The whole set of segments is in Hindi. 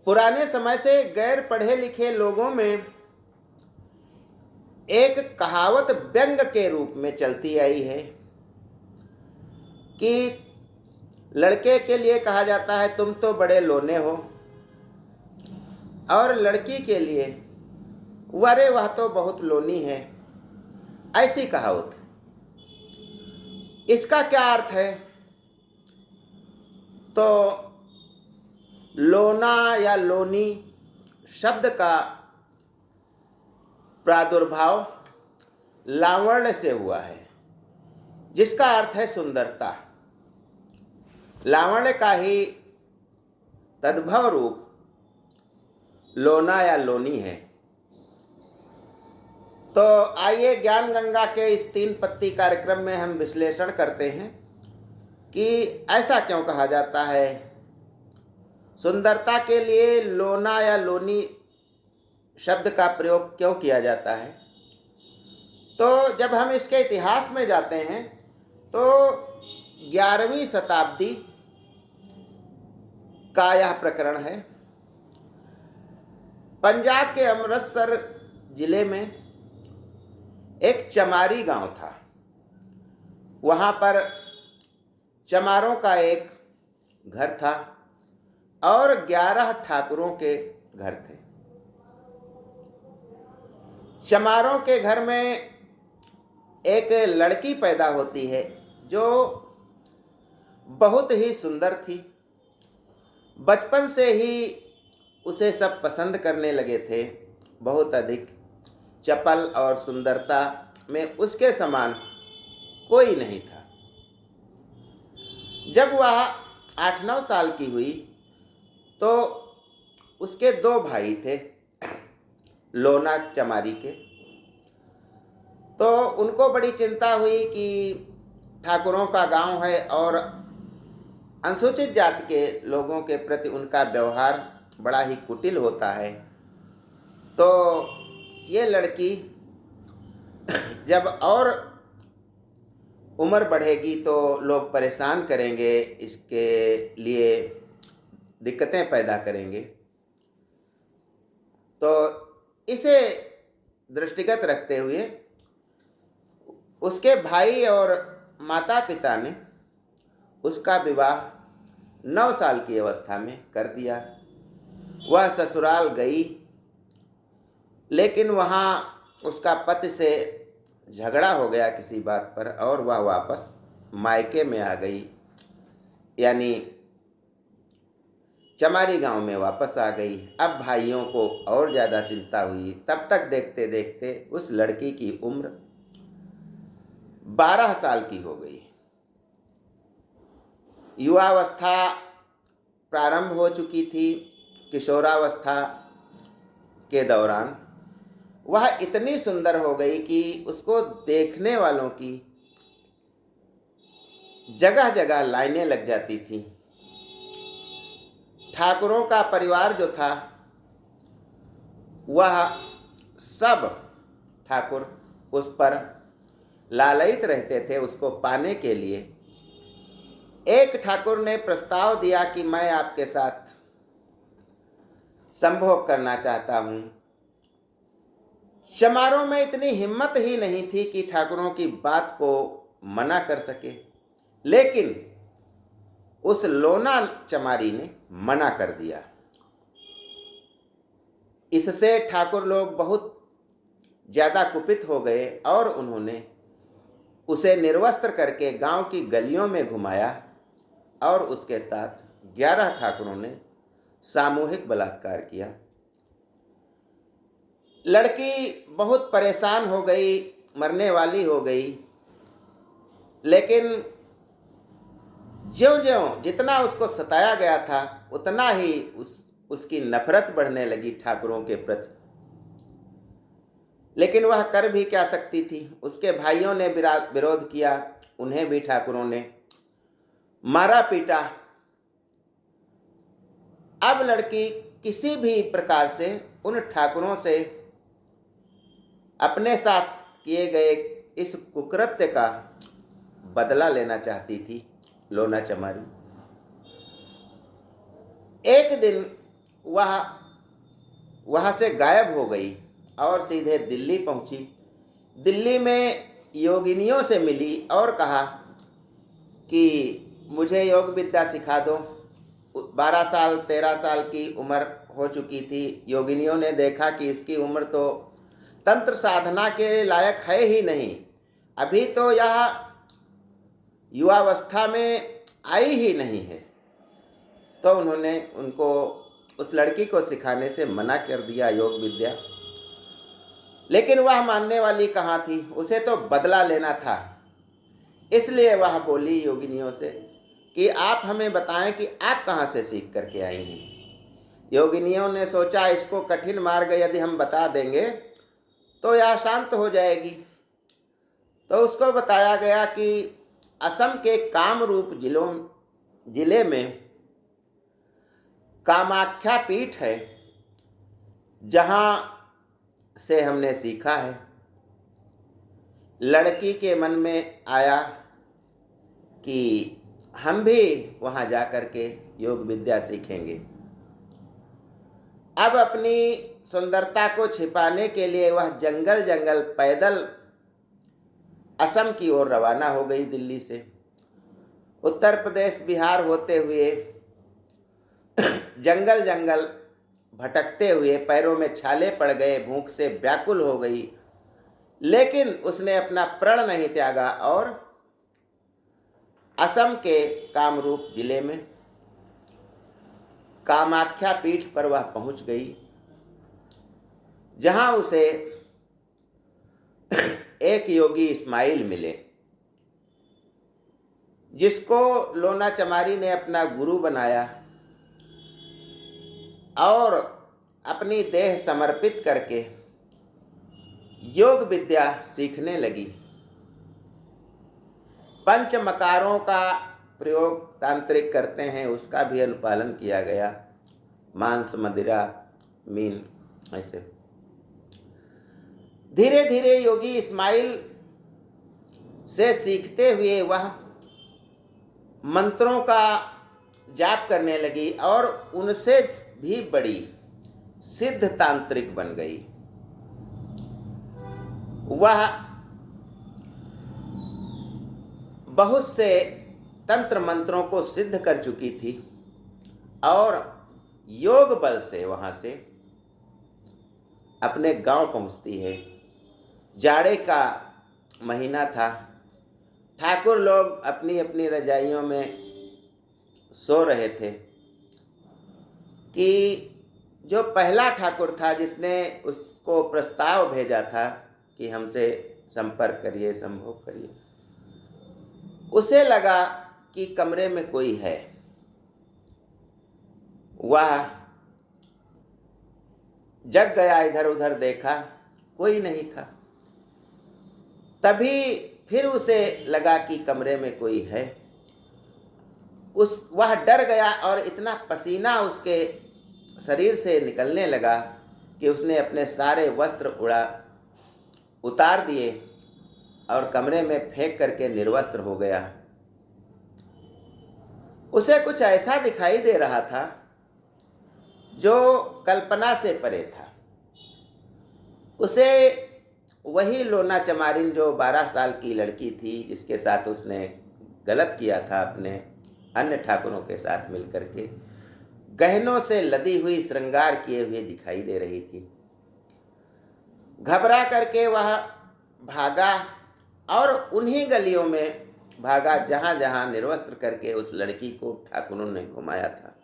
पुराने समय से गैर पढ़े लिखे लोगों में एक कहावत व्यंग के रूप में चलती आई है कि लड़के के लिए कहा जाता है तुम तो बड़े लोने हो, और लड़की के लिए अरे वह तो बहुत लोनी है। ऐसी कहावत है। इसका क्या अर्थ है? तो लोना या लोनी शब्द का प्रादुर्भाव लावण्य से हुआ है, जिसका अर्थ है सुंदरता। लावण्य का ही तद्भव रूप लोना या लोनी है। तो आइए ज्ञान गंगा के इस 3 पत्ती कार्यक्रम में हम विश्लेषण करते हैं कि ऐसा क्यों कहा जाता है, सुंदरता के लिए लोना या लोनी शब्द का प्रयोग क्यों किया जाता है। तो जब हम इसके इतिहास में जाते हैं तो 11वीं शताब्दी का यह प्रकरण है। पंजाब के अमृतसर जिले में एक चमारी गांव था। वहाँ पर चमारों का एक घर था और 11 ठाकुरों के घर थे। चमारों के घर में एक लड़की पैदा होती है जो बहुत ही सुंदर थी। बचपन से ही उसे सब पसंद करने लगे थे, बहुत अधिक। चपल और सुंदरता में उसके समान कोई नहीं था। जब वह 8-9 साल की हुई तो उसके 2 भाई थे, लोना चमारी के। तो उनको बड़ी चिंता हुई कि ठाकुरों का गांव है और अनुसूचित जाति के लोगों के प्रति उनका व्यवहार बड़ा ही कुटिल होता है। तो ये लड़की जब और उम्र बढ़ेगी तो लोग परेशान करेंगे, इसके लिए दिक्कतें पैदा करेंगे। तो इसे दृष्टिगत रखते हुए उसके भाई और माता पिता ने उसका विवाह 9 साल की अवस्था में कर दिया। वह ससुराल गई, लेकिन वहाँ उसका पति से झगड़ा हो गया किसी बात पर और वह वापस मायके में आ गई, यानी चमारी गांव में वापस आ गई। अब भाइयों को और ज़्यादा चिंता हुई। तब तक देखते देखते उस लड़की की उम्र 12 साल की हो गई। युवावस्था प्रारंभ हो चुकी थी। किशोरावस्था के दौरान वह इतनी सुंदर हो गई कि उसको देखने वालों की जगह जगह लाइनें लग जाती थीं। ठाकुरों का परिवार जो था वह सब ठाकुर उस पर लालयित रहते थे उसको पाने के लिए। एक ठाकुर ने प्रस्ताव दिया कि मैं आपके साथ संभोग करना चाहता हूँ। चमारों में इतनी हिम्मत ही नहीं थी कि ठाकुरों की बात को मना कर सके, लेकिन उस लोना चमारी ने मना कर दिया। इससे ठाकुर लोग बहुत ज़्यादा कुपित हो गए और उन्होंने उसे निर्वस्त्र करके गांव की गलियों में घुमाया और उसके साथ 11 ठाकुरों ने सामूहिक बलात्कार किया। लड़की बहुत परेशान हो गई, मरने वाली हो गई। लेकिन ज्यों-ज्यों जितना उसको सताया गया था उतना ही उसकी नफरत बढ़ने लगी ठाकुरों के प्रति। लेकिन वह कर भी क्या सकती थी। उसके भाइयों ने विरोध किया, उन्हें भी ठाकुरों ने मारा पीटा। अब लड़की किसी भी प्रकार से उन ठाकुरों से अपने साथ किए गए इस कुकृत्य का बदला लेना चाहती थी लोना चमारी। एक दिन वह वहाँ से गायब हो गई और सीधे दिल्ली पहुँची। दिल्ली में योगिनियों से मिली और कहा कि मुझे योग विद्या सिखा दो। 12 साल 13 साल की उम्र हो चुकी थी। योगिनियों ने देखा कि इसकी उम्र तो तंत्र साधना के लायक है ही नहीं, अभी तो यह युवावस्था में आई ही नहीं है। तो उन्होंने उनको उस लड़की को सिखाने से मना कर दिया योग विद्या। लेकिन वह मानने वाली कहाँ थी, उसे तो बदला लेना था। इसलिए वह बोली योगिनियों से कि आप हमें बताएं कि आप कहाँ से सीख करके आई हैं। योगिनियों ने सोचा इसको कठिन मार्ग यदि हम बता देंगे तो यह शांत हो जाएगी। तो उसको बताया गया कि असम के कामरूप जिले में कामाख्या पीठ है, जहाँ से हमने सीखा है। लड़की के मन में आया कि हम भी वहाँ जा कर के योग विद्या सीखेंगे। अब अपनी सुंदरता को छिपाने के लिए वह जंगल जंगल पैदल असम की ओर रवाना हो गई। दिल्ली से उत्तर प्रदेश बिहार होते हुए जंगल जंगल भटकते हुए पैरों में छाले पड़ गए, भूख से व्याकुल हो गई, लेकिन उसने अपना प्रण नहीं त्यागा और असम के कामरूप जिले में कामाख्या पीठ पर वह पहुंच गई, जहां उसे एक योगी इस्माइल मिले, जिसको लोना चमारी ने अपना गुरु बनाया और अपनी देह समर्पित करके योग विद्या सीखने लगी। पंच मकारों का प्रयोग तांत्रिक करते हैं, उसका भी अनुपालन किया गया। मांस, मदिरा, मीन, ऐसे धीरे धीरे योगी इस्माइल से सीखते हुए वह मंत्रों का जाप करने लगी और उनसे भी बड़ी सिद्ध तांत्रिक बन गई। वह बहुत से तंत्र मंत्रों को सिद्ध कर चुकी थी और योग बल से वहां से अपने गांव पहुंचती है। जाड़े का महीना था, ठाकुर लोग अपनी अपनी रजाइयों में सो रहे थे कि जो पहला ठाकुर था जिसने उसको प्रस्ताव भेजा था कि हमसे संपर्क करिए, संभोग करिए, उसे लगा कि कमरे में कोई है। वह जग गया, इधर उधर देखा, कोई नहीं था। तभी फिर उसे लगा कि कमरे में कोई है। वह डर गया और इतना पसीना उसके शरीर से निकलने लगा कि उसने अपने सारे वस्त्र उतार दिए और कमरे में फेंक करके निर्वस्त्र हो गया। उसे कुछ ऐसा दिखाई दे रहा था जो कल्पना से परे था। उसे वही लोना चमारिन जो 12 साल की लड़की थी, जिसके साथ उसने गलत किया था अपने अन्य ठाकुरों के साथ मिलकर के, गहनों से लदी हुई श्रृंगार किए हुए दिखाई दे रही थी। घबरा करके वह भागा और उन्हीं गलियों में भागा जहां जहां निर्वस्त्र करके उस लड़की को ठाकुरों ने घुमाया था।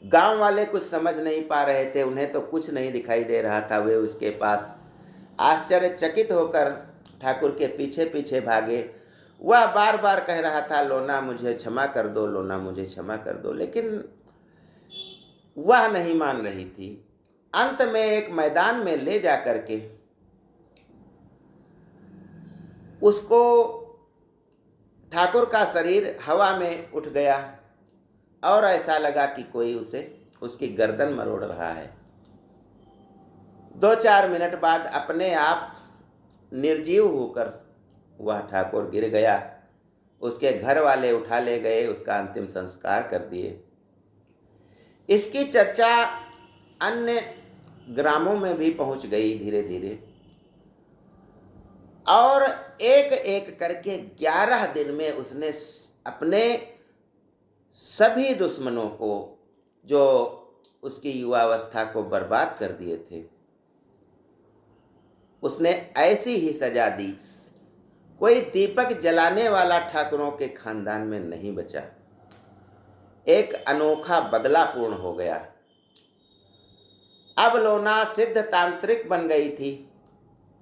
गांव वाले कुछ समझ नहीं पा रहे थे, उन्हें तो कुछ नहीं दिखाई दे रहा था। वे उसके पास आश्चर्यचकित होकर ठाकुर के पीछे पीछे भागे। वह बार बार कह रहा था, लोना मुझे क्षमा कर दो, लोना मुझे क्षमा कर दो, लेकिन वह नहीं मान रही थी। अंत में एक मैदान में ले जा करके उसको ठाकुर का शरीर हवा में उठ गया और ऐसा लगा कि कोई उसे उसकी गर्दन मरोड़ रहा है। 2-4 मिनट बाद अपने आप निर्जीव होकर वह ठाकुर गिर गया। उसके घर वाले उठा ले गए, उसका अंतिम संस्कार कर दिए। इसकी चर्चा अन्य ग्रामों में भी पहुंच गई धीरे धीरे, और एक एक करके 11 दिन में उसने अपने सभी दुश्मनों को, जो उसकी युवावस्था को बर्बाद कर दिए थे, उसने ऐसी ही सजा दी। कोई दीपक जलाने वाला ठाकुरों के खानदान में नहीं बचा। एक अनोखा बदला पूर्ण हो गया। अब लोना सिद्ध तांत्रिक बन गई थी,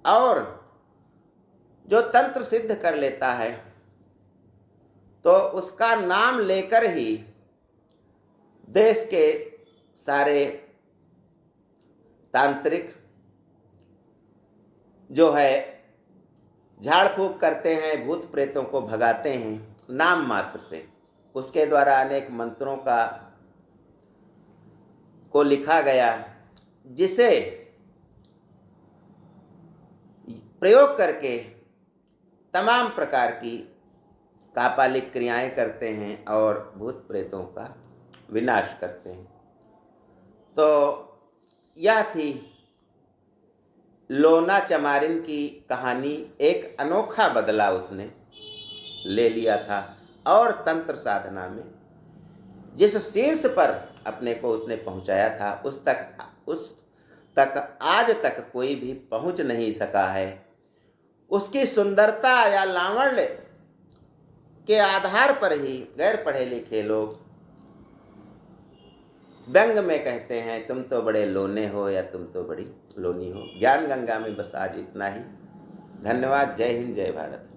और जो तंत्र सिद्ध कर लेता है तो उसका नाम लेकर ही देश के सारे तांत्रिक जो है झाड़ फूक करते हैं, भूत प्रेतों को भगाते हैं नाम मात्र से। उसके द्वारा अनेक मंत्रों को लिखा गया, जिसे प्रयोग करके तमाम प्रकार की कापालिक क्रियाएं करते हैं और भूत प्रेतों का विनाश करते हैं। तो यह थी लोना चमारिन की कहानी। एक अनोखा बदला उसने ले लिया था, और तंत्र साधना में जिस शीर्ष पर अपने को उसने पहुंचाया था, उस तक आज तक कोई भी पहुंच नहीं सका है। उसकी सुंदरता या लावण्य के आधार पर ही गैर पढ़े लिखे लोग व्यंग में कहते हैं, तुम तो बड़े लोने हो या तुम तो बड़ी लोनी हो। ज्ञान गंगा में बस आज इतना ही। धन्यवाद। जय हिंद, जय भारत।